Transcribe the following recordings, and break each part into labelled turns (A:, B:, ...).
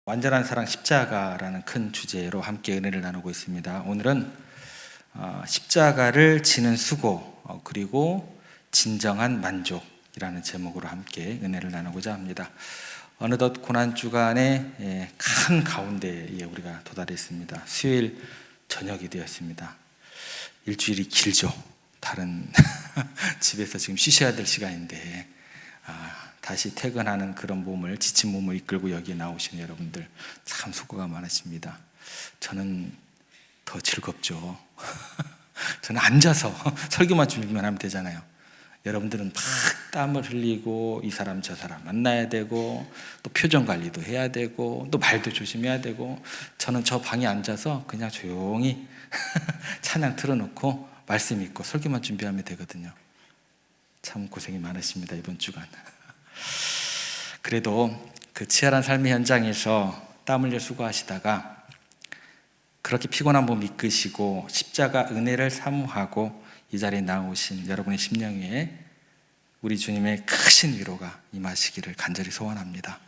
A: 완전한 사랑 십자가라는 큰 주제로 함께 은혜를 나누고 있습니다. 오늘은 십자가를 지는 수고 그리고 진정한 만족이라는 제목으로 함께 은혜를 나누고자 합니다. 어느덧 고난주간의 큰 가운데에 우리가 도달했습니다. 수요일 저녁이 되었습니다. 일주일이 길죠. 다른 집에서 지금 쉬셔야 될 시간인데 다시 퇴근하는 그런 몸을, 지친 몸을 이끌고 여기 나오시는 여러분들 참 수고가 많으십니다. 저는 더 즐겁죠. 저는 앉아서 설교만 준비만 하면 되잖아요. 여러분들은 막 땀을 흘리고 이 사람 저 사람 만나야 되고 또 표정 관리도 해야 되고 또 말도 조심해야 되고, 저는 저 방에 앉아서 그냥 조용히 찬양 틀어놓고 말씀 읽고 설교만 준비하면 되거든요. 참 고생이 많으십니다, 이번 주간. 그래도 그 치열한 삶의 현장에서 땀 흘려 수고하시다가 그렇게 피곤한 몸 이끄시고 십자가 은혜를 사모하고 이 자리에 나오신 여러분의 심령 위에 우리 주님의 크신 위로가 임하시기를 간절히 소원합니다.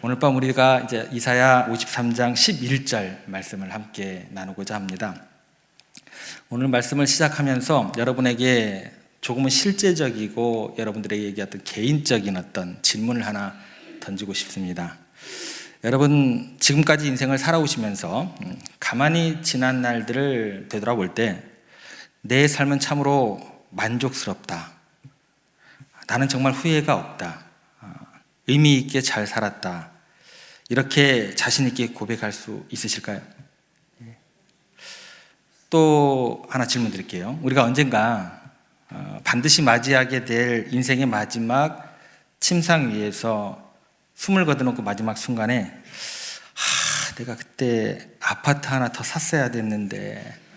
A: 오늘 밤 우리가 이제 이사야 53장 11절 말씀을 함께 나누고자 합니다. 오늘 말씀을 시작하면서 여러분에게 조금은 실제적이고 여러분들에게 어떤 개인적인 어떤 질문을 하나 던지고 싶습니다. 여러분, 지금까지 인생을 살아오시면서 가만히 지난 날들을 되돌아볼 때 내 삶은 참으로 만족스럽다, 나는 정말 후회가 없다, 의미 있게 잘 살았다, 이렇게 자신 있게 고백할 수 있으실까요? 또 하나 질문 드릴게요. 우리가 언젠가 반드시 맞이하게 될 인생의 마지막 침상 위에서 숨을 거둬놓고 마지막 순간에 내가 그때 아파트 하나 더 샀어야 됐는데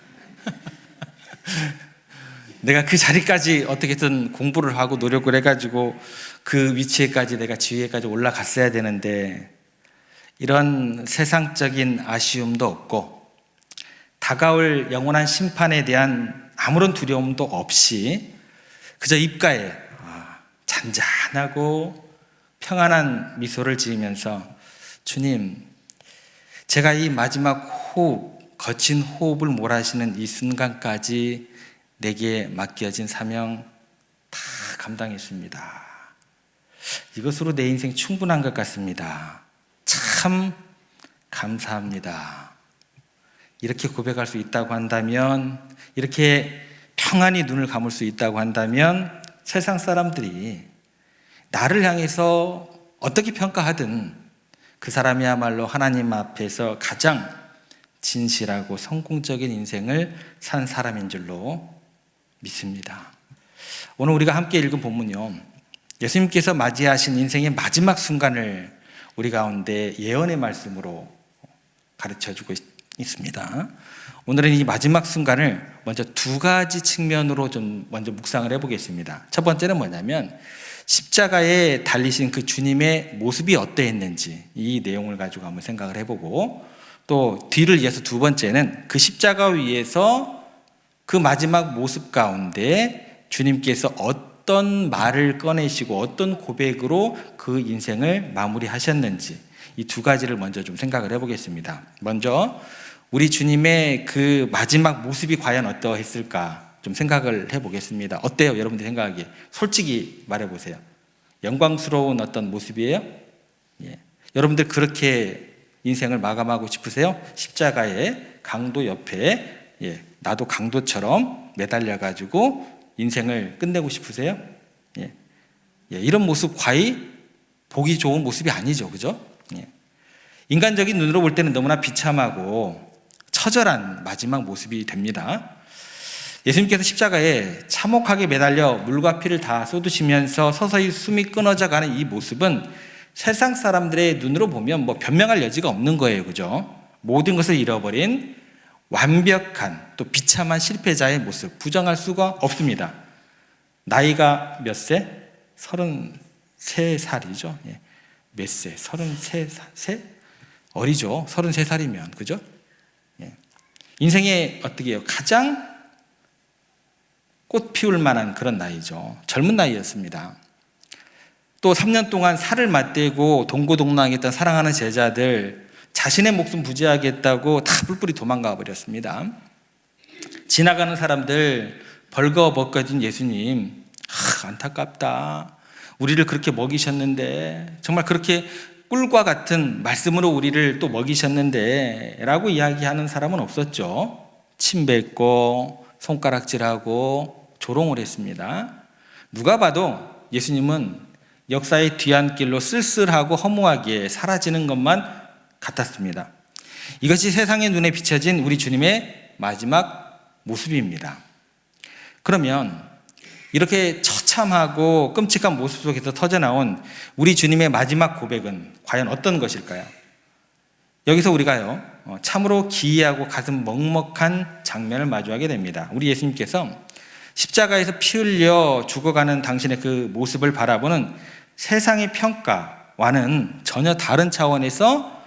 A: 내가 그 자리까지 어떻게든 공부를 하고 노력을 해가지고 그 위치에까지 내가 지위에까지 올라갔어야 되는데, 이런 세상적인 아쉬움도 없고 다가올 영원한 심판에 대한 아무런 두려움도 없이 그저 입가에 잔잔하고 평안한 미소를 지으면서 주님, 제가 이 마지막 호흡, 거친 호흡을 몰아쉬는 이 순간까지 내게 맡겨진 사명 다 감당했습니다. 이것으로 내 인생 충분한 것 같습니다. 참 감사합니다. 이렇게 고백할 수 있다고 한다면, 이렇게 평안히 눈을 감을 수 있다고 한다면 세상 사람들이 나를 향해서 어떻게 평가하든 그 사람이야말로 하나님 앞에서 가장 진실하고 성공적인 인생을 산 사람인 줄로 믿습니다. 오늘 우리가 함께 읽은 본문요, 예수님께서 맞이하신 인생의 마지막 순간을 우리 가운데 예언의 말씀으로 가르쳐주고 있습니다. 오늘은 이 마지막 순간을 먼저 두 가지 측면으로 좀 먼저 묵상을 해보겠습니다. 첫 번째는 뭐냐면 십자가에 달리신 그 주님의 모습이 어떠했는지, 이 내용을 가지고 한번 생각을 해보고, 또 뒤를 이어서 두 번째는 그 십자가 위에서 그 마지막 모습 가운데 주님께서 어떤 말을 꺼내시고 어떤 고백으로 그 인생을 마무리하셨는지, 이 두 가지를 먼저 좀 생각을 해보겠습니다. 먼저 우리 주님의 그 마지막 모습이 과연 어떠했을까 좀 생각을 해보겠습니다. 어때요? 여러분들 생각하기에 솔직히 말해보세요. 영광스러운 어떤 모습이에요? 여러분들 그렇게 인생을 마감하고 싶으세요? 십자가의 강도 옆에 나도 강도처럼 매달려가지고 인생을 끝내고 싶으세요? 이런 모습 과히 보기 좋은 모습이 아니죠, 그죠? 인간적인 눈으로 볼 때는 너무나 비참하고 처절한 마지막 모습이 됩니다. 예수님께서 십자가에 참혹하게 매달려 물과 피를 다 쏟으시면서 서서히 숨이 끊어져 가는 이 모습은 세상 사람들의 눈으로 보면 변명할 여지가 없는 거예요, 그죠? 모든 것을 잃어버린 완벽한 또 비참한 실패자의 모습, 부정할 수가 없습니다. 나이가 몇 세? 33살이죠. 몇 세? 33세? 어리죠. 33살이면, 그죠? 인생의 어떻게 해요? 가장 꽃 피울 만한 그런 나이죠. 젊은 나이였습니다. 또 3년 동안 살을 맞대고 동고동락했던 사랑하는 제자들 자신의 목숨 부지하겠다고 다 뿔뿔이 도망가 버렸습니다. 지나가는 사람들 벌거벗겨진 예수님, 안타깝다. 우리를 그렇게 먹이셨는데, 정말 그렇게 꿀과 같은 말씀으로 우리를 또 먹이셨는데 라고 이야기하는 사람은 없었죠. 침 뱉고 손가락질하고 조롱을 했습니다. 누가 봐도 예수님은 역사의 뒤안길로 쓸쓸하고 허무하게 사라지는 것만 같았습니다. 이것이 세상의 눈에 비춰진 우리 주님의 마지막 모습입니다. 그러면 이렇게 처참하고 끔찍한 모습 속에서 터져나온 우리 주님의 마지막 고백은 과연 어떤 것일까요? 여기서 우리가요, 참으로 기이하고 가슴 먹먹한 장면을 마주하게 됩니다. 우리 예수님께서 십자가에서 피 흘려 죽어가는 당신의 그 모습을 바라보는 세상의 평가와는 전혀 다른 차원에서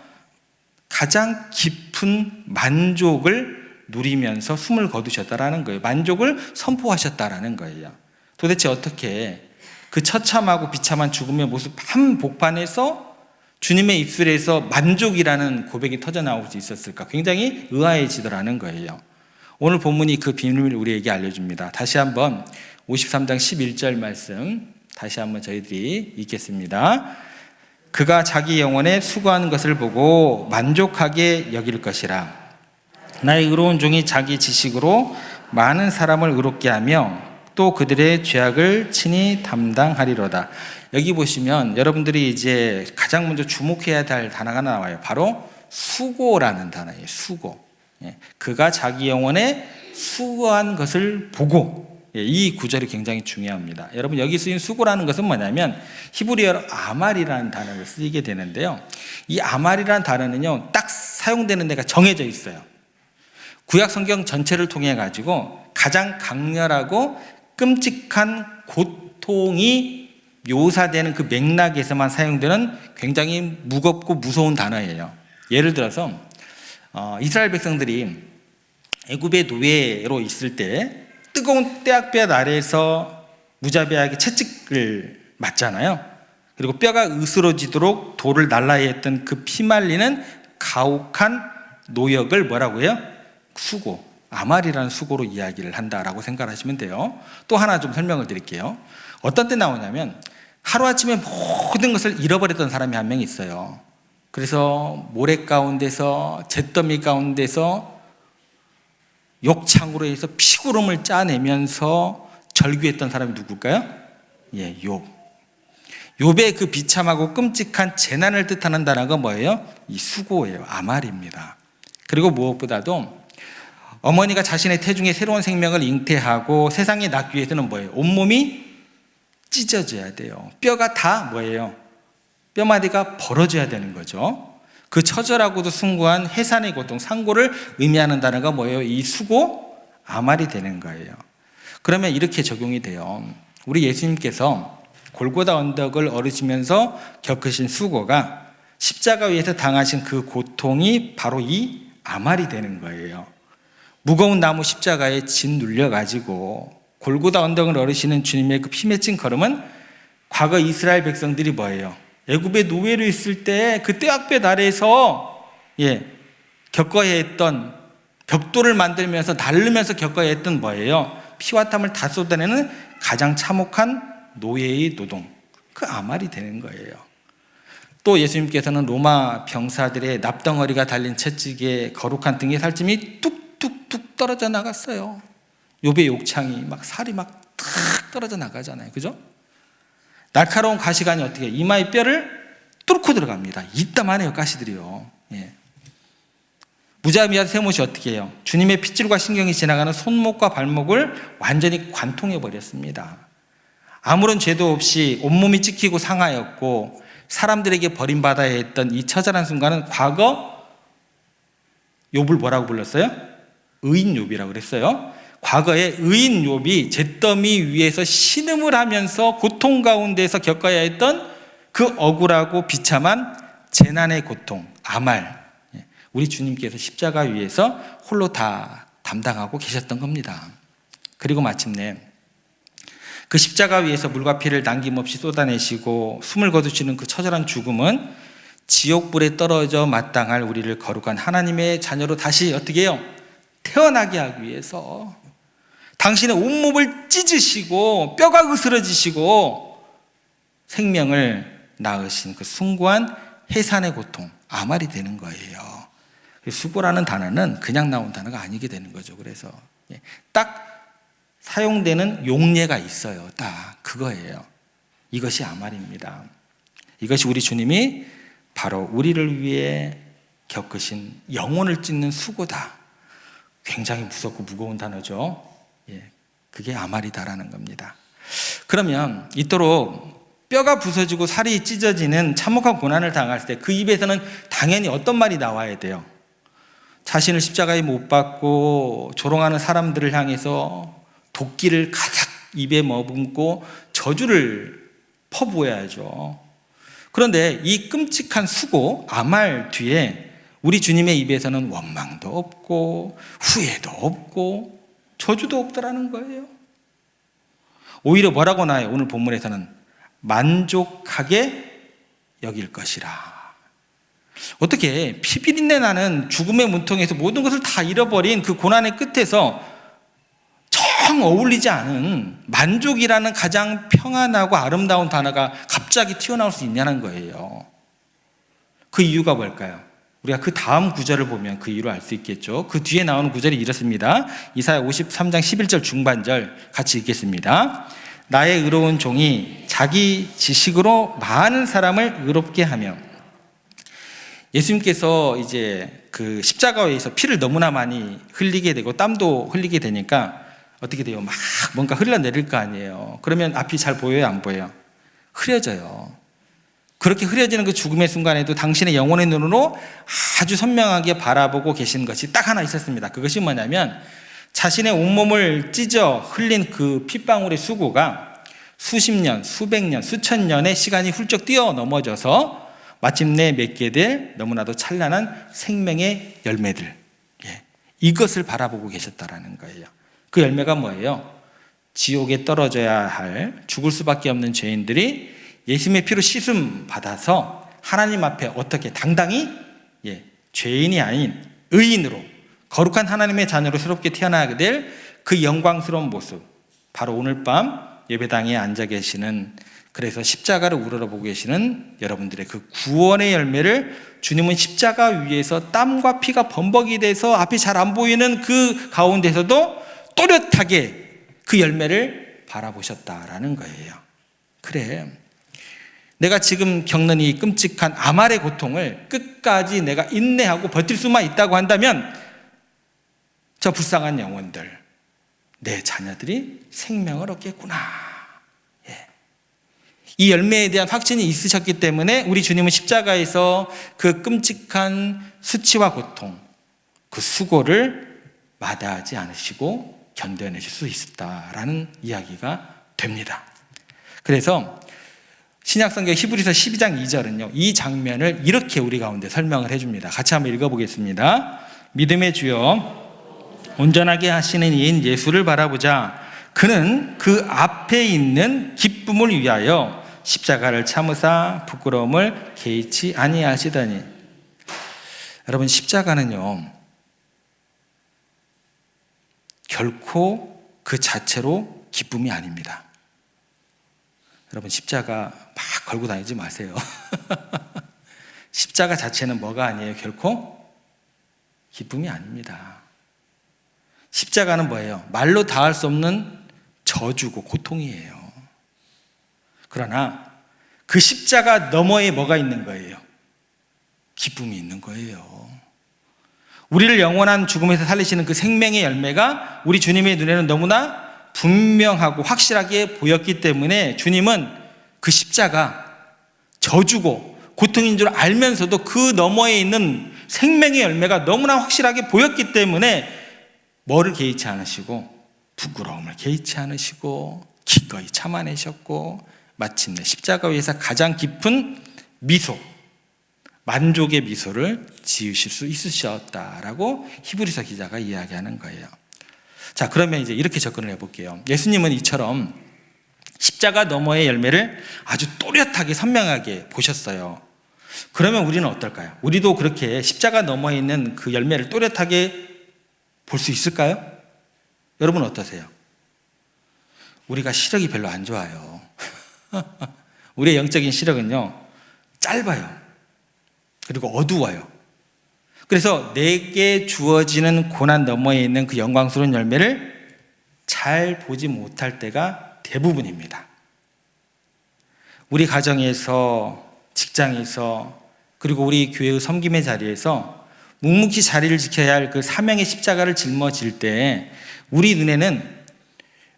A: 가장 깊은 만족을 누리면서 숨을 거두셨다라는 거예요. 만족을 선포하셨다라는 거예요. 도대체 어떻게 그 처참하고 비참한 죽음의 모습 한복판에서 주님의 입술에서 만족이라는 고백이 터져나올 수 있었을까? 굉장히 의아해지더라는 거예요. 오늘 본문이 그 비밀을 우리에게 알려줍니다. 다시 한번 53장 11절 말씀 다시 한번 저희들이 읽겠습니다. 그가 자기 영혼에 수고하는 것을 보고 만족하게 여길 것이라. 나의 의로운 종이 자기 지식으로 많은 사람을 의롭게 하며 또 그들의 죄악을 친히 담당하리로다. 여기 보시면 여러분들이 이제 가장 먼저 주목해야 할 단어가 나와요. 바로 수고라는 단어예요. 수고. 그가 자기 영혼에 수고한 것을 보고, 이 구절이 굉장히 중요합니다. 여러분, 여기 쓰인 수고라는 것은 뭐냐면 히브리어로 아말이라는 단어를 쓰게 되는데요. 이 아말이라는 단어는요, 딱 사용되는 데가 정해져 있어요. 구약 성경 전체를 통해 가지고 가장 강렬하고 끔찍한 고통이 묘사되는 그 맥락에서만 사용되는 굉장히 무겁고 무서운 단어예요. 예를 들어서 이스라엘 백성들이 애굽의 노예로 있을 때 뜨거운 떼약볕 아래에서 무자비하게 채찍을 맞잖아요. 그리고 뼈가 으스러지도록 돌을 날라야 했던 그 피말리는 가혹한 노역을 뭐라고 해요? 수고, 아말이라는 수고로 이야기를 한다라고 생각하시면 돼요. 또 하나 좀 설명을 드릴게요. 어떤 때 나오냐면 하루아침에 모든 것을 잃어버렸던 사람이 한 명 있어요. 그래서 모래 가운데서 잿더미 가운데서 욕창으로 해서 피구름을 짜내면서 절규했던 사람이 누굴까요? 욥. 욥의 그 비참하고 끔찍한 재난을 뜻하는 단어가 뭐예요? 이 수고예요. 아말입니다. 그리고 무엇보다도 어머니가 자신의 태중에 새로운 생명을 잉태하고 세상에 낳기 위해서는 뭐예요? 온몸이 찢어져야 돼요. 뼈가 다 뭐예요? 뼈마디가 벌어져야 되는 거죠. 그 처절하고도 숭고한 해산의 고통, 상고를 의미하는 단어가 뭐예요? 이 수고, 아말이 되는 거예요. 그러면 이렇게 적용이 돼요. 우리 예수님께서 골고다 언덕을 오르시면서 겪으신 수고가 십자가 위에서 당하신 그 고통이 바로 이 아말이 되는 거예요. 무거운 나무 십자가에 진 눌려가지고 골고다 언덕을 오르시는 주님의 그 피 맺힌 걸음은 과거 이스라엘 백성들이 뭐예요? 애굽의 노예로 있을 때 그 떼약볕 아래에서 겪어야 했던, 벽돌을 만들면서 날르면서 겪어야 했던 뭐예요? 피와 땀을 다 쏟아내는 가장 참혹한 노예의 노동, 그 아말이 되는 거예요. 또 예수님께서는 로마 병사들의 납덩어리가 달린 채찍에 거룩한 등의 살찜이 뚝뚝뚝 떨어져 나갔어요. 욥의 욕창이 막 살이 막 탁 떨어져 나가잖아요. 그죠? 날카로운 가시관이 어떻게 이마의 뼈를 뚫고 들어갑니다. 이따만해요, 가시들이요. 무자비한 쇠못이 어떻게 해요? 주님의 핏줄과 신경이 지나가는 손목과 발목을 완전히 관통해 버렸습니다. 아무런 죄도 없이 온몸이 찢기고 상하였고 사람들에게 버림받아야 했던 이 처절한 순간은 과거 욥을 뭐라고 불렀어요? 의인 욥이라고 그랬어요. 과거에 의인 욥이 잿더미 위에서 신음을 하면서 고통 가운데서 겪어야 했던 그 억울하고 비참한 재난의 고통, 아말, 우리 주님께서 십자가 위에서 홀로 다 담당하고 계셨던 겁니다. 그리고 마침내 그 십자가 위에서 물과 피를 남김없이 쏟아내시고 숨을 거두시는 그 처절한 죽음은 지옥불에 떨어져 마땅할 우리를 거룩한 하나님의 자녀로 다시 어떻게 해요? 태어나게 하기 위해서 당신의 온몸을 찢으시고 뼈가 으스러지시고 생명을 낳으신 그 숭고한 해산의 고통, 아말이 되는 거예요. 수고라는 단어는 그냥 나온 단어가 아니게 되는 거죠. 그래서 딱 사용되는 용례가 있어요. 딱 그거예요. 이것이 아말입니다. 이것이 우리 주님이 바로 우리를 위해 겪으신 영혼을 찢는 수고다. 굉장히 무섭고 무거운 단어죠. 그게 아말이다라는 겁니다. 그러면 이토록 뼈가 부서지고 살이 찢어지는 참혹한 고난을 당할 때 그 입에서는 당연히 어떤 말이 나와야 돼요? 자신을 십자가에 못 박고 조롱하는 사람들을 향해서 도끼를 가득 입에 머금고 저주를 퍼부어야죠. 그런데 이 끔찍한 수고, 아말 뒤에 우리 주님의 입에서는 원망도 없고 후회도 없고 저주도 없더라는 거예요. 오히려 뭐라고 나와요? 오늘 본문에서는 만족하게 여길 것이라. 어떻게 피비린내 나는 죽음의 문통에서 모든 것을 다 잃어버린 그 고난의 끝에서 정 어울리지 않은 만족이라는 가장 평안하고 아름다운 단어가 갑자기 튀어나올 수 있냐는 거예요. 그 이유가 뭘까요? 우리가 그 다음 구절을 보면 그 이유를 알 수 있겠죠. 그 뒤에 나오는 구절이 이렇습니다. 이사야 53장 11절 중반절 같이 읽겠습니다. 나의 의로운 종이 자기 지식으로 많은 사람을 의롭게 하며. 예수님께서 이제 그 십자가에서 피를 너무나 많이 흘리게 되고 땀도 흘리게 되니까 어떻게 돼요? 막 뭔가 흘러내릴 거 아니에요. 그러면 앞이 잘 보여요? 안 보여요? 흐려져요. 그렇게 흐려지는 그 죽음의 순간에도 당신의 영혼의 눈으로 아주 선명하게 바라보고 계신 것이 딱 하나 있었습니다. 그것이 뭐냐면 자신의 온몸을 찢어 흘린 그 핏방울의 수고가 수십 년, 수백 년, 수천 년의 시간이 훌쩍 뛰어넘어져서 마침내 맺게 될 너무나도 찬란한 생명의 열매들, 이것을 바라보고 계셨다라는 거예요. 그 열매가 뭐예요? 지옥에 떨어져야 할 죽을 수밖에 없는 죄인들이 예수님의 피로 씻음 받아서 하나님 앞에 어떻게 당당히 죄인이 아닌 의인으로 거룩한 하나님의 자녀로 새롭게 태어나게 될 그 영광스러운 모습, 바로 오늘 밤 예배당에 앉아 계시는, 그래서 십자가를 우러러보고 계시는 여러분들의 그 구원의 열매를 주님은 십자가 위에서 땀과 피가 범벅이 돼서 앞이 잘 안 보이는 그 가운데서도 또렷하게 그 열매를 바라보셨다라는 거예요. 그래, 내가 지금 겪는 이 끔찍한 아말의 고통을 끝까지 내가 인내하고 버틸 수만 있다고 한다면 저 불쌍한 영혼들, 내 자녀들이 생명을 얻겠구나. 이 열매에 대한 확신이 있으셨기 때문에 우리 주님은 십자가에서 그 끔찍한 수치와 고통, 그 수고를 마다하지 않으시고 견뎌내실 수 있었다라는 이야기가 됩니다. 그래서 신약성경 히브리서 12장 2절은요, 이 장면을 이렇게 우리 가운데 설명을 해줍니다. 같이 한번 읽어보겠습니다. 믿음의 주여 온전하게 하시는 이인 예수를 바라보자. 그는 그 앞에 있는 기쁨을 위하여 십자가를 참으사 부끄러움을 개의치 아니하시더니. 여러분, 십자가는요 결코 그 자체로 기쁨이 아닙니다. 여러분, 십자가 막 걸고 다니지 마세요. 십자가 자체는 뭐가 아니에요? 결코 기쁨이 아닙니다. 십자가는 뭐예요? 말로 다할 수 없는 저주고 고통이에요. 그러나 그 십자가 너머에 뭐가 있는 거예요? 기쁨이 있는 거예요. 우리를 영원한 죽음에서 살리시는 그 생명의 열매가 우리 주님의 눈에는 너무나 분명하고 확실하게 보였기 때문에 주님은 그 십자가 저주고 고통인 줄 알면서도 그 너머에 있는 생명의 열매가 너무나 확실하게 보였기 때문에 뭐를 개의치 않으시고 부끄러움을 개의치 않으시고 기꺼이 참아내셨고 마침내 십자가 위에서 가장 깊은 미소, 만족의 미소를 지으실 수 있으셨다라고 히브리서 기자가 이야기하는 거예요. 자, 그러면 이제 이렇게 접근을 해볼게요. 예수님은 이처럼 십자가 너머의 열매를 아주 또렷하게 선명하게 보셨어요. 그러면 우리는 어떨까요? 우리도 그렇게 십자가 너머에 있는 그 열매를 또렷하게 볼 수 있을까요? 여러분 어떠세요? 우리가 시력이 별로 안 좋아요. 우리의 영적인 시력은요, 짧아요. 그리고 어두워요. 그래서 내게 주어지는 고난 너머에 있는 그 영광스러운 열매를 잘 보지 못할 때가 대부분입니다. 우리 가정에서, 직장에서, 그리고 우리 교회의 섬김의 자리에서 묵묵히 자리를 지켜야 할 그 사명의 십자가를 짊어질 때 우리 눈에는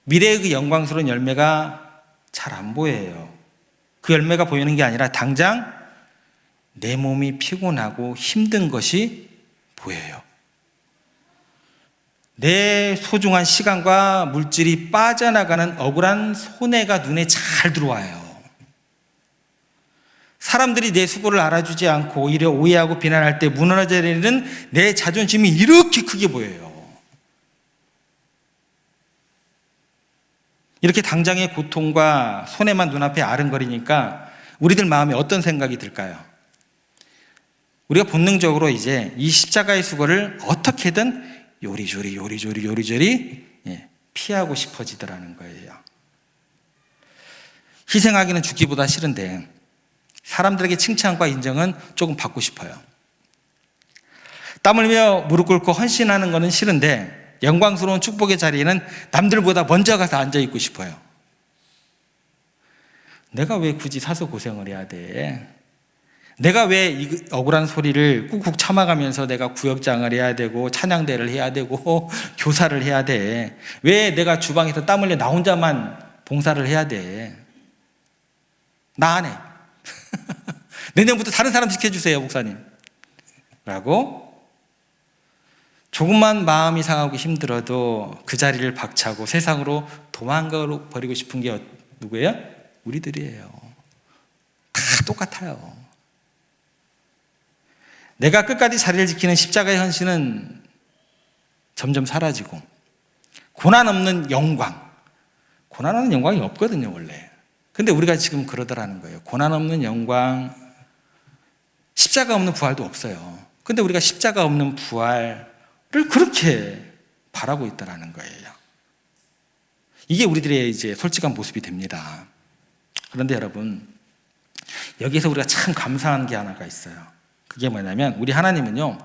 A: 미래의 그 영광스러운 열매가 잘 안 보여요. 그 열매가 보이는 게 아니라 당장 내 몸이 피곤하고 힘든 것이 보여요. 내 소중한 시간과 물질이 빠져나가는 억울한 손해가 눈에 잘 들어와요. 사람들이 내 수고를 알아주지 않고 오히려 오해하고 비난할 때 무너져 내리는 내 자존심이 이렇게 크게 보여요. 이렇게 당장의 고통과 손해만 눈앞에 아른거리니까 우리들 마음에 어떤 생각이 들까요? 우리가 본능적으로 이제 이 십자가의 수고를 어떻게든 요리조리 피하고 싶어지더라는 거예요. 희생하기는 죽기보다 싫은데 사람들에게 칭찬과 인정은 조금 받고 싶어요. 땀 흘리며 무릎 꿇고 헌신하는 것은 싫은데 영광스러운 축복의 자리에는 남들보다 먼저 가서 앉아 있고 싶어요. 내가 왜 굳이 사서 고생을 해야 돼? 내가 왜 이 억울한 소리를 꾹꾹 참아가면서 내가 구역장을 해야 되고 찬양대를 해야 되고 교사를 해야 돼? 왜 내가 주방에서 땀 흘려 나 혼자만 봉사를 해야 돼? 나 안 해. 내년부터 다른 사람 지켜주세요, 목사님. 라고 조금만 마음이 상하고 힘들어도 그 자리를 박차고 세상으로 도망가 버리고 싶은 게 누구예요? 우리들이에요. 다 똑같아요. 내가 끝까지 자리를 지키는 십자가의 헌신은 점점 사라지고 고난 없는 영광, 고난 없는 영광이 없거든요 원래. 근데 우리가 지금 그러더라는 거예요. 고난 없는 영광, 십자가 없는 부활도 없어요. 근데 우리가 십자가 없는 부활을 그렇게 바라고 있다라는 거예요. 이게 우리들의 이제 솔직한 모습이 됩니다. 그런데 여러분, 여기서 우리가 참 감사한 게 하나가 있어요. 그게 뭐냐면 우리 하나님은요,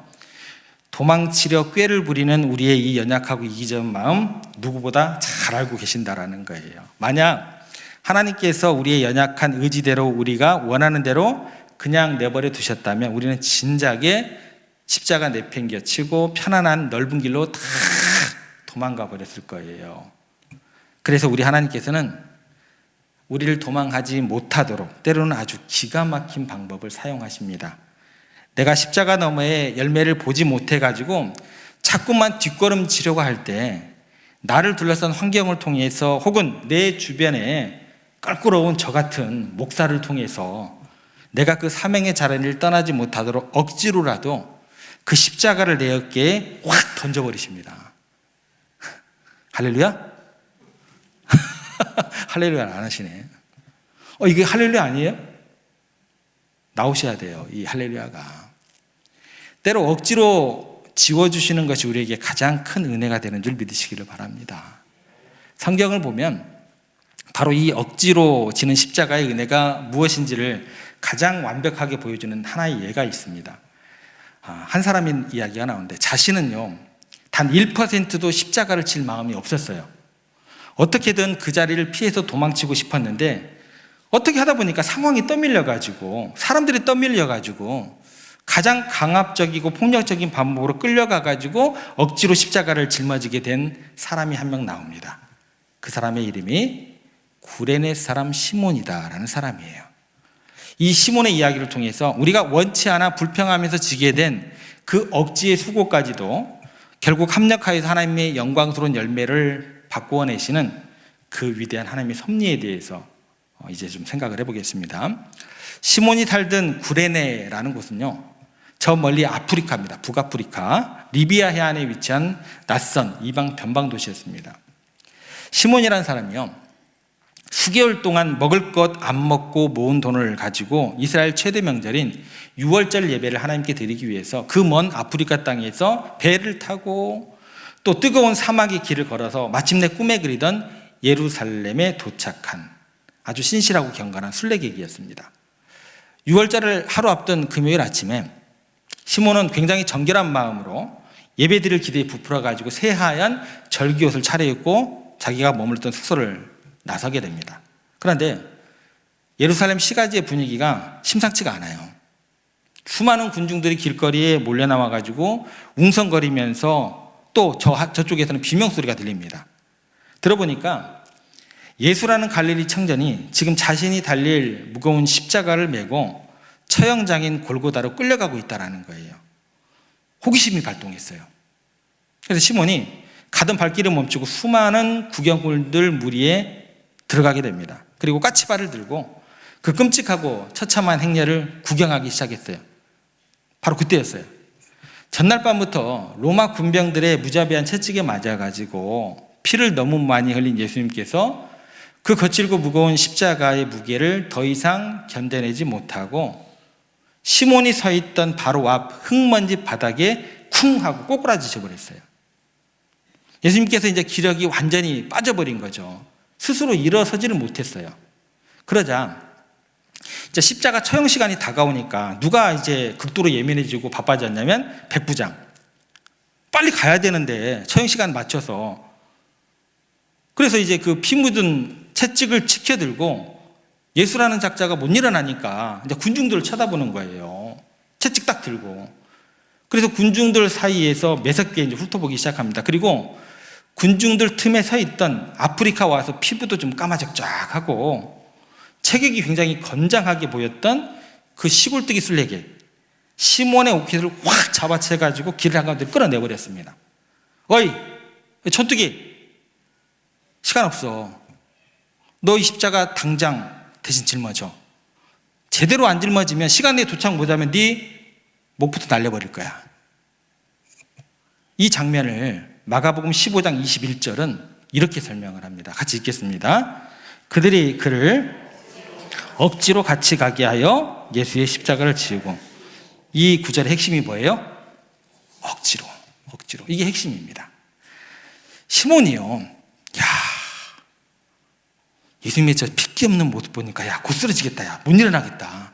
A: 도망치려 꾀를 부리는 우리의 이 연약하고 이기적인 마음 누구보다 잘 알고 계신다라는 거예요. 만약 하나님께서 우리의 연약한 의지대로 우리가 원하는 대로 그냥 내버려 두셨다면 우리는 진작에 십자가 내팽겨치고 편안한 넓은 길로 다 도망가 버렸을 거예요. 그래서 우리 하나님께서는 우리를 도망가지 못하도록 때로는 아주 기가 막힌 방법을 사용하십니다. 내가 십자가 너머에 열매를 보지 못해가지고 자꾸만 뒷걸음치려고 할 때 나를 둘러싼 환경을 통해서 혹은 내 주변에 껄끄러운 저 같은 목사를 통해서 내가 그 사명의 자리를 떠나지 못하도록 억지로라도 그 십자가를 내 어깨에 확 던져버리십니다. 할렐루야? 할렐루야는 안 하시네. 이게 할렐루야 아니에요? 나오셔야 돼요, 이 할렐루야가. 때로 억지로 지워주시는 것이 우리에게 가장 큰 은혜가 되는 줄 믿으시기를 바랍니다. 성경을 보면 바로 이 억지로 지는 십자가의 은혜가 무엇인지를 가장 완벽하게 보여주는 하나의 예가 있습니다. 한 사람의 이야기가 나오는데 자신은요 단 1%도 십자가를 질 마음이 없었어요. 어떻게든 그 자리를 피해서 도망치고 싶었는데 어떻게 하다 보니까 상황이 떠밀려가지고 사람들이 떠밀려가지고 가장 강압적이고 폭력적인 방법으로 끌려가가지고 억지로 십자가를 짊어지게 된 사람이 한 명 나옵니다. 그 사람의 이름이 구레네 사람 시몬이다라는 사람이에요. 이 시몬의 이야기를 통해서 우리가 원치 않아 불평하면서 지게 된 그 억지의 수고까지도 결국 합력하여서 하나님의 영광스러운 열매를 바꾸어내시는 그 위대한 하나님의 섭리에 대해서 이제 좀 생각을 해보겠습니다. 시몬이 살던 구레네라는 곳은요 저 멀리 아프리카입니다. 북아프리카 리비아 해안에 위치한 낯선 이방 변방 도시였습니다. 시몬이라는 사람이요 수개월 동안 먹을 것 안 먹고 모은 돈을 가지고 이스라엘 최대 명절인 6월절 예배를 하나님께 드리기 위해서 그 먼 아프리카 땅에서 배를 타고 또 뜨거운 사막의 길을 걸어서 마침내 꿈에 그리던 예루살렘에 도착한 아주 신실하고 경건한 순례객이었습니다. 6월절을 하루 앞둔 금요일 아침에 시몬은 굉장히 정결한 마음으로 예배드릴 기대에 부풀어가지고 새하얀 절기옷을 차려입고 자기가 머물던 숙소를 나서게 됩니다. 그런데 예루살렘 시가지의 분위기가 심상치가 않아요. 수많은 군중들이 길거리에 몰려나와가지고 웅성거리면서 또 저쪽에서는 비명소리가 들립니다. 들어보니까 예수라는 갈릴리 청년이 지금 자신이 달릴 무거운 십자가를 메고 처형장인 골고다로 끌려가고 있다는 거예요. 호기심이 발동했어요. 그래서 시몬이 가던 발길을 멈추고 수많은 구경꾼들 무리에 들어가게 됩니다. 그리고 까치발을 들고 그 끔찍하고 처참한 행렬을 구경하기 시작했어요. 바로 그때였어요. 전날 밤부터 로마 군병들의 무자비한 채찍에 맞아가지고 피를 너무 많이 흘린 예수님께서 그 거칠고 무거운 십자가의 무게를 더 이상 견뎌내지 못하고 시몬이 서 있던 바로 앞 흙먼지 바닥에 쿵 하고 꼬꾸라지셔 버렸어요. 예수님께서 이제 기력이 완전히 빠져버린 거죠. 스스로 일어서지를 못했어요. 그러자 이제 십자가 처형 시간이 다가오니까 누가 이제 극도로 예민해지고 바빠졌냐면 백부장. 빨리 가야 되는데 처형 시간 맞춰서. 그래서 이제 그 피 묻은 채찍을 치켜들고 예수라는 작자가 못 일어나니까 이제 군중들을 쳐다보는 거예요. 채찍 딱 들고. 그래서 군중들 사이에서 매섭게 이제 훑어보기 시작합니다. 그리고 군중들 틈에 서 있던 아프리카 와서 피부도 좀 까마적쫙하고 체격이 굉장히 건장하게 보였던 그 시골뜨기 순례객 시몬의 옷깃을 확 잡아채가지고 길 한가운데 끌어내버렸습니다. 어이 촌뜨기, 시간 없어. 너 이 십자가 당장 대신 짊어져. 제대로 안 짊어지면 시간 내에 도착 못하면 네 목부터 날려버릴 거야. 이 장면을 마가복음 15장 21절은 이렇게 설명을 합니다. 같이 읽겠습니다. 그들이 그를 억지로 같이 가게 하여 예수의 십자가를 지우고. 이 구절의 핵심이 뭐예요? 억지로. 이게 핵심입니다. 시몬이요, 야, 예수님의 저 핏기 없는 모습 보니까 야, 곧 쓰러지겠다. 야, 못 일어나겠다.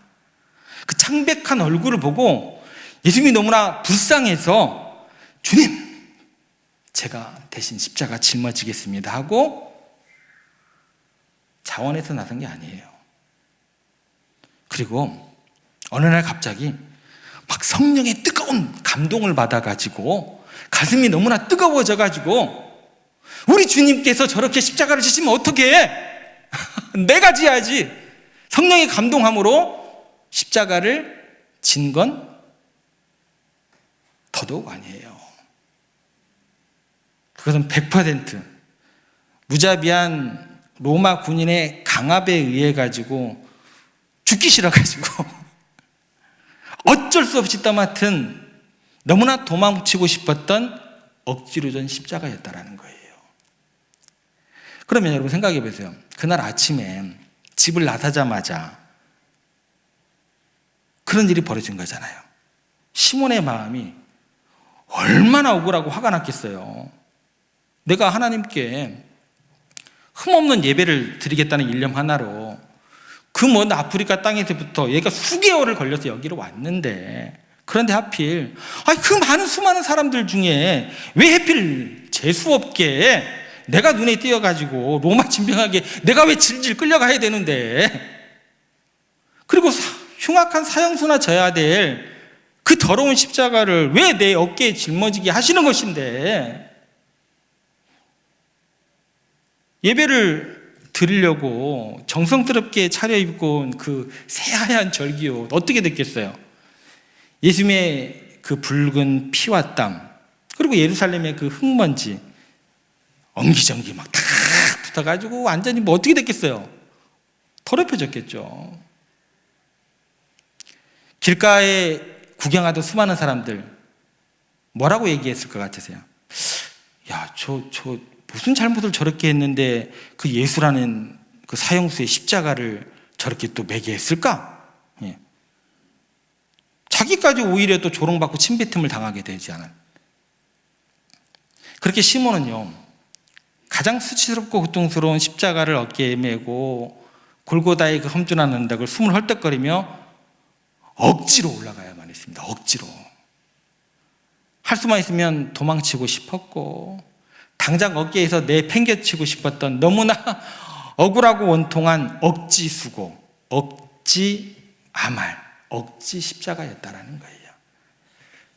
A: 그 창백한 얼굴을 보고 예수님이 너무나 불쌍해서 주님, 제가 대신 십자가 짊어지겠습니다 하고 자원해서 나선 게 아니에요. 그리고 어느 날 갑자기 막 성령의 뜨거운 감동을 받아가지고 가슴이 너무나 뜨거워져가지고 우리 주님께서 저렇게 십자가를 지시면 어떻게 해? 내가 지어야지. 성령의 감동함으로 십자가를 진 건 더더욱 아니에요. 그것은 100% 무자비한 로마 군인의 강압에 의해 가지고 죽기 싫어가지고 어쩔 수 없이 떠맡은 너무나 도망치고 싶었던 억지로 전 십자가였다라는 거예요. 그러면 여러분 생각해 보세요. 그날 아침에 집을 나서자마자 그런 일이 벌어진 거잖아요. 시몬의 마음이 얼마나 억울하고 화가 났겠어요. 내가 하나님께 흠없는 예배를 드리겠다는 일념 하나로 그 먼 아프리카 땅에서부터 얘가 수개월을 걸려서 여기로 왔는데, 그런데 하필 그 많은 수많은 사람들 중에 왜 하필 재수없게 내가 눈에 띄어가지고 로마 진병하게 내가 왜 질질 끌려가야 되는데, 그리고 흉악한 사형수나 져야 될 그 더러운 십자가를 왜 내 어깨에 짊어지게 하시는 것인데, 예배를 드리려고 정성스럽게 차려입고 온 그 새하얀 절기옷 어떻게 됐겠어요? 예수님의 그 붉은 피와 땀, 그리고 예루살렘의 그 흙먼지 엉기정기 막 탁 붙어가지고 완전히 뭐 어떻게 됐겠어요? 더럽혀졌겠죠. 길가에 구경하던 수많은 사람들 뭐라고 얘기했을 것 같으세요? 야, 저 무슨 잘못을 저렇게 했는데 그 예수라는 그 사형수의 십자가를 저렇게 또 매게 했을까? 예. 자기까지 오히려 또 조롱받고 침뱉음을 당하게 되지 않은. 그렇게 시몬은요, 가장 수치스럽고 고통스러운 십자가를 어깨에 메고 골고다의 그 험준한 언덕을 숨을 헐떡거리며 억지로 올라가야만 했습니다. 억지로. 할 수만 있으면 도망치고 싶었고, 당장 어깨에서 내팽개치고 싶었던 너무나 억울하고 원통한 억지 수고, 억지 아말, 억지 십자가였다라는 거예요.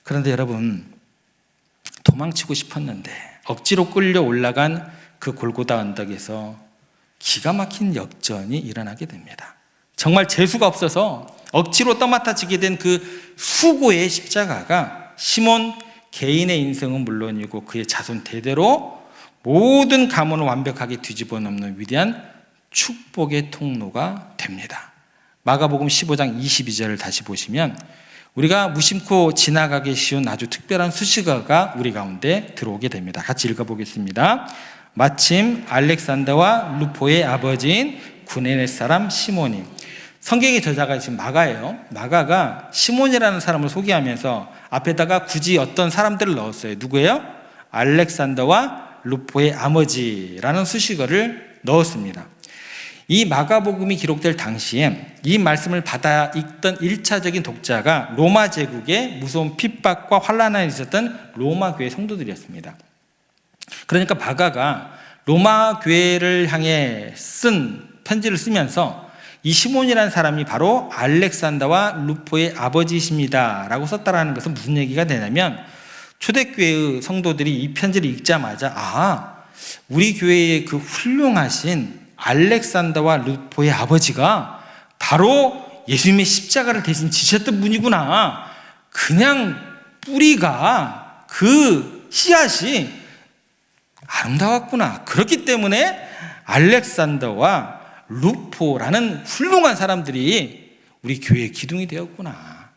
A: 그런데 여러분, 도망치고 싶었는데 억지로 끌려 올라간 그 골고다 언덕에서 기가 막힌 역전이 일어나게 됩니다. 정말 재수가 없어서 억지로 떠맡아지게 된 그 수고의 십자가가 시몬 개인의 인생은 물론이고 그의 자손 대대로 모든 가문을 완벽하게 뒤집어 놓는 위대한 축복의 통로가 됩니다. 마가복음 15장 22절을 다시 보시면 우리가 무심코 지나가기 쉬운 아주 특별한 수식어가 우리 가운데 들어오게 됩니다. 같이 읽어보겠습니다. 마침 알렉산더와 루포의 아버지인 구레네 사람 시몬이. 성경의 저자가 지금 마가예요. 마가가 시몬이라는 사람을 소개하면서 앞에다가 굳이 어떤 사람들을 넣었어요. 누구예요? 알렉산더와 루포의 아버지라는 수식어를 넣었습니다. 이 마가복음이 기록될 당시에 이 말씀을 받아 읽던 1차적인 독자가 로마 제국의 무서운 핍박과 환난에 있었던 로마 교회 성도들이었습니다. 그러니까 마가가 로마 교회를 향해 쓴 편지를 쓰면서 이 시몬이라는 사람이 바로 알렉산더와 루포의 아버지이십니다 라고 썼다라는 것은 무슨 얘기가 되냐면, 초대교회의 성도들이 이 편지를 읽자마자 우리 교회의 그 훌륭하신 알렉산더와 루포의 아버지가 바로 예수님의 십자가를 대신 지셨던 분이구나. 그냥 뿌리가, 그 씨앗이 아름다웠구나. 그렇기 때문에 알렉산더와 루포라는 훌륭한 사람들이 우리 교회의 기둥이 되었구나.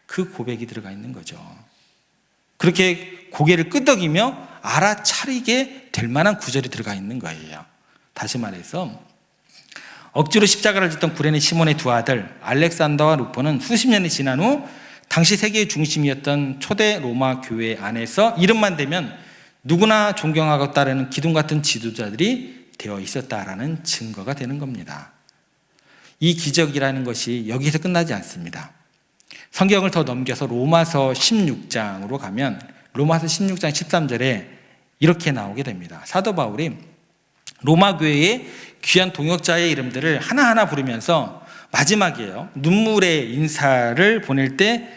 A: 그 고백이 들어가 있는 거죠. 그렇게 고개를 끄덕이며 알아차리게 될 만한 구절이 들어가 있는 거예요. 다시 말해서 억지로 십자가를 졌던 구레네 시몬의 두 아들 알렉산더와 루포는 수십 년이 지난 후 당시 세계의 중심이었던 초대 로마 교회 안에서 이름만 대면 누구나 존경하고 따르는 기둥 같은 지도자들이 되어 있었다라는 증거가 되는 겁니다. 이 기적이라는 것이 여기서 끝나지 않습니다. 성경을 더 넘겨서 로마서 16장으로 가면 로마서 16장 13절에 이렇게 나오게 됩니다. 사도 바울이 로마 교회의 귀한 동역자의 이름들을 하나하나 부르면서 마지막이에요. 눈물의 인사를 보낼 때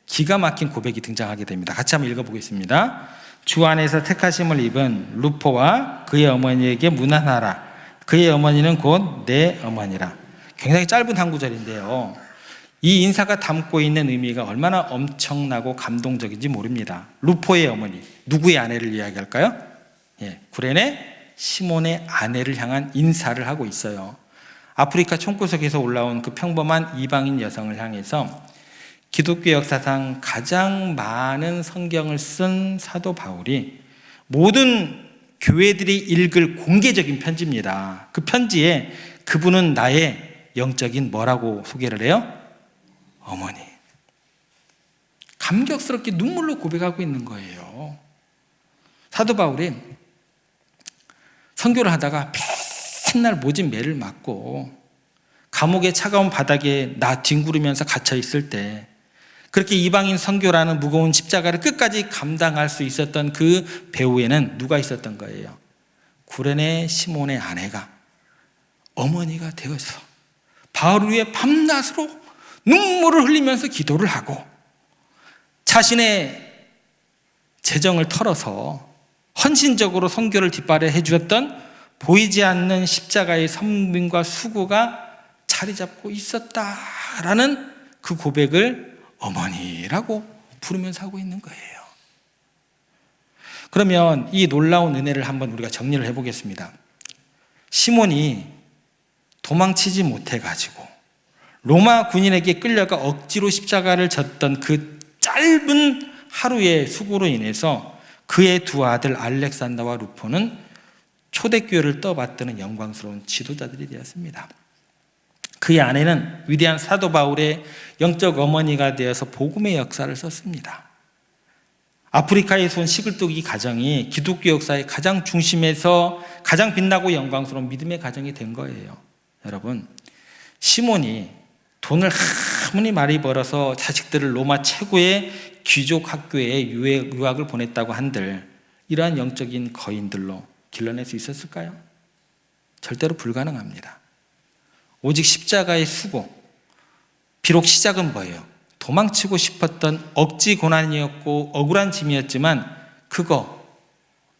A: 기가 막힌 고백이 등장하게 됩니다. 같이 한번 읽어보겠습니다. 주 안에서 택하심을 입은 루포와 그의 어머니에게 문안하라. 그의 어머니는 곧 내 어머니라. 굉장히 짧은 한 구절인데요, 이 인사가 담고 있는 의미가 얼마나 엄청나고 감동적인지 모릅니다. 루포의 어머니, 누구의 아내를 이야기할까요? 구레네 시몬의 아내를 향한 인사를 하고 있어요. 아프리카 총구석에서 올라온 그 평범한 이방인 여성을 향해서 기독교 역사상 가장 많은 성경을 쓴 사도 바울이 모든 교회들이 읽을 공개적인 편지입니다. 그 편지에 그분은 나의 영적인 뭐라고 소개를 해요? 어머니. 감격스럽게 눈물로 고백하고 있는 거예요. 사도 바울이 선교를 하다가 맨날 모진 매를 맞고 감옥의 차가운 바닥에 뒹구르면서 갇혀 있을 때 그렇게 이방인 선교라는 무거운 십자가를 끝까지 감당할 수 있었던 그 배후에는 누가 있었던 거예요? 구레네 시몬의 아내가, 어머니가 되어서 바울을 위해 밤낮으로 눈물을 흘리면서 기도를 하고 자신의 재정을 털어서 헌신적으로 선교를 뒷발해 주었던 보이지 않는 십자가의 선민과 수고가 자리 잡고 있었다라는 그 고백을 어머니라고 부르면서 하고 있는 거예요. 그러면 이 놀라운 은혜를 한번 우리가 정리를 해보겠습니다. 시몬이 도망치지 못해가지고 로마 군인에게 끌려가 억지로 십자가를 졌던 그 짧은 하루의 수고로 인해서 그의 두 아들 알렉산더와 루포는 초대교회를 떠받드는 영광스러운 지도자들이 되었습니다. 그의 아내는 위대한 사도 바울의 영적 어머니가 되어서 복음의 역사를 썼습니다. 아프리카에서 온 시글뚝이 가정이 기독교 역사의 가장 중심에서 가장 빛나고 영광스러운 믿음의 가정이 된 거예요. 여러분, 시몬이 돈을 아무리 많이 벌어서 자식들을 로마 최고의 귀족 학교에 유학을 보냈다고 한들 이러한 영적인 거인들로 길러낼 수 있었을까요? 절대로 불가능합니다. 오직 십자가의 수고, 비록 시작은 뭐예요? 도망치고 싶었던 억지 고난이었고 억울한 짐이었지만 그거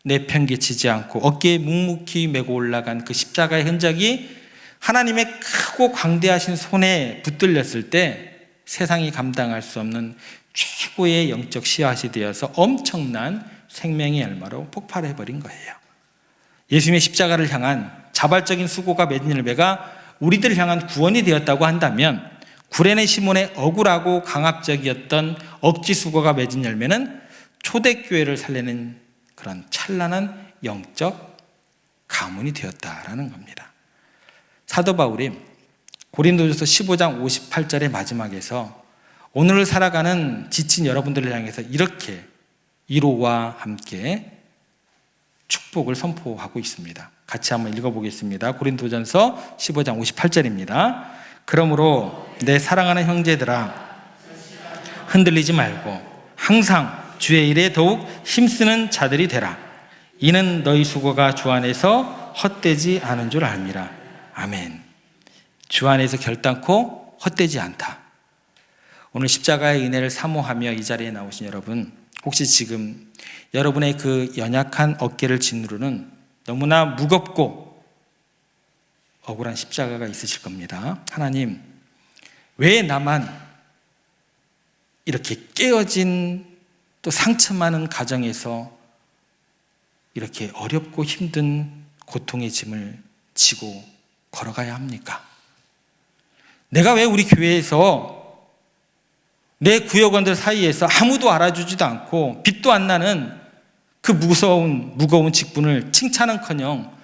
A: 내팽개치지 않고 어깨에 묵묵히 메고 올라간 그 십자가의 흔적이 하나님의 크고 광대하신 손에 붙들렸을 때 세상이 감당할 수 없는 최고의 영적 씨앗이 되어서 엄청난 생명의 열매로 폭발해버린 거예요. 예수님의 십자가를 향한 자발적인 수고가 맺은 열매가 우리들을 향한 구원이 되었다고 한다면 구레네 시몬의 억울하고 강압적이었던 억지 수고가 맺은 열매는 초대교회를 살리는 그런 찬란한 영적 가문이 되었다라는 겁니다. 사도 바울이 고린도전서 15장 58절의 마지막에서 오늘을 살아가는 지친 여러분들을 향해서 이렇게 위로와 함께 축복을 선포하고 있습니다. 같이 한번 읽어보겠습니다. 고린도전서 15장 58절입니다. 그러므로 내 사랑하는 형제들아, 흔들리지 말고 항상 주의 일에 더욱 힘쓰는 자들이 되라. 이는 너희 수고가 주 안에서 헛되지 않은 줄 압니다. 아멘. 주 안에서 결단코 헛되지 않다. 오늘 십자가의 은혜를 사모하며 이 자리에 나오신 여러분, 혹시 지금 여러분의 그 연약한 어깨를 짓누르는 너무나 무겁고 억울한 십자가가 있으실 겁니다. 하나님, 왜 나만 이렇게 깨어진 또 상처 많은 가정에서 이렇게 어렵고 힘든 고통의 짐을 지고 걸어가야 합니까? 내가 왜 우리 교회에서 내 구역원들 사이에서 아무도 알아주지도 않고 빛도 안 나는 그 무거운 직분을 칭찬은커녕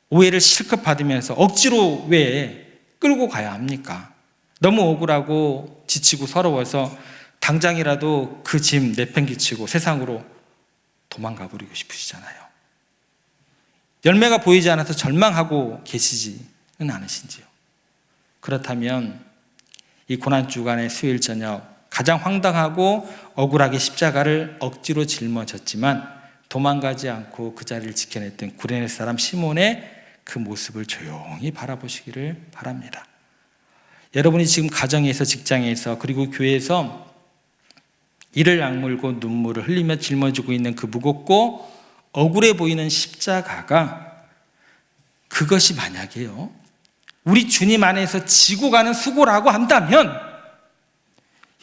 A: 오해를 실컷 받으면서 억지로 왜 끌고 가야 합니까? 너무 억울하고 지치고 서러워서 당장이라도 그 짐 내팽개치고 세상으로 도망가 버리고 싶으시잖아요. 열매가 보이지 않아서 절망하고 계시지는 않으신지요? 그렇다면 이 고난주간의 수요일 저녁 가장 황당하고 억울하게 십자가를 억지로 짊어졌지만 도망가지 않고 그 자리를 지켜냈던 구레네 사람 시몬의 그 모습을 조용히 바라보시기를 바랍니다. 여러분이 지금 가정에서, 직장에서, 그리고 교회에서 이를 악물고 눈물을 흘리며 짊어지고 있는 그 무겁고 억울해 보이는 십자가가, 그것이 만약에요 우리 주님 안에서 지고 가는 수고라고 한다면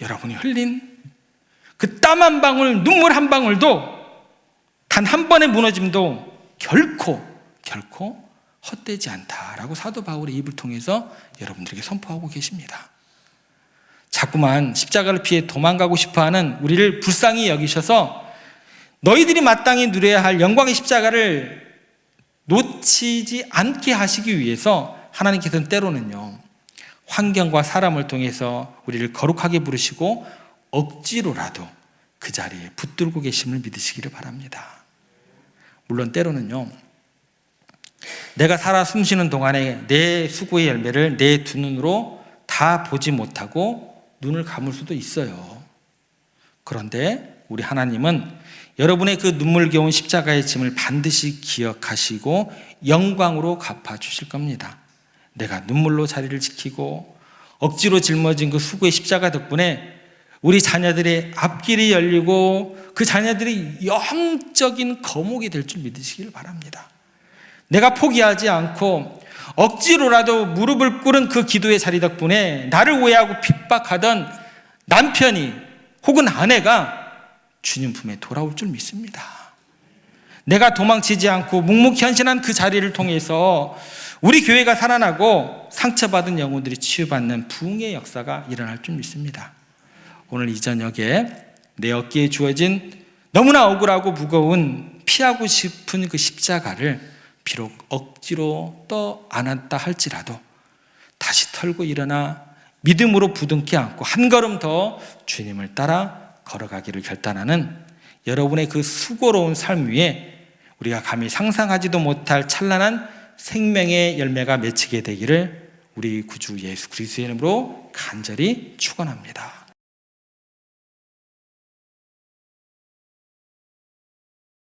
A: 여러분이 흘린 그 땀 한 방울, 눈물 한 방울도 단 한 번의 무너짐도 결코 헛되지 않다라고 사도 바울의 입을 통해서 여러분들에게 선포하고 계십니다. 자꾸만 십자가를 피해 도망가고 싶어하는 우리를 불쌍히 여기셔서 너희들이 마땅히 누려야 할 영광의 십자가를 놓치지 않게 하시기 위해서 하나님께서는 때로는요 환경과 사람을 통해서 우리를 거룩하게 부르시고 억지로라도 그 자리에 붙들고 계심을 믿으시기를 바랍니다. 물론 때로는요 내가 살아 숨쉬는 동안에 내 수고의 열매를 내 두 눈으로 다 보지 못하고 눈을 감을 수도 있어요. 그런데 우리 하나님은 여러분의 그 눈물겨운 십자가의 짐을 반드시 기억하시고 영광으로 갚아주실 겁니다. 내가 눈물로 자리를 지키고 억지로 짊어진 그 수고의 십자가 덕분에 우리 자녀들의 앞길이 열리고 그 자녀들이 영적인 거목이 될 줄 믿으시길 바랍니다. 내가 포기하지 않고 억지로라도 무릎을 꿇은 그 기도의 자리 덕분에 나를 오해하고 핍박하던 남편이 혹은 아내가 주님 품에 돌아올 줄 믿습니다. 내가 도망치지 않고 묵묵히 헌신한 그 자리를 통해서 우리 교회가 살아나고 상처받은 영혼들이 치유받는 부흥의 역사가 일어날 줄 믿습니다. 오늘 이 저녁에 내 어깨에 주어진 너무나 억울하고 무거운 피하고 싶은 그 십자가를 비록 억지로 떠안았다 할지라도 다시 털고 일어나 믿음으로 부둥켜 안고 한 걸음 더 주님을 따라 걸어가기를 결단하는 여러분의 그 수고로운 삶 위에 우리가 감히 상상하지도 못할 찬란한 생명의 열매가 맺히게 되기를 우리 구주 예수 그리스도의 이름으로 간절히 축원합니다.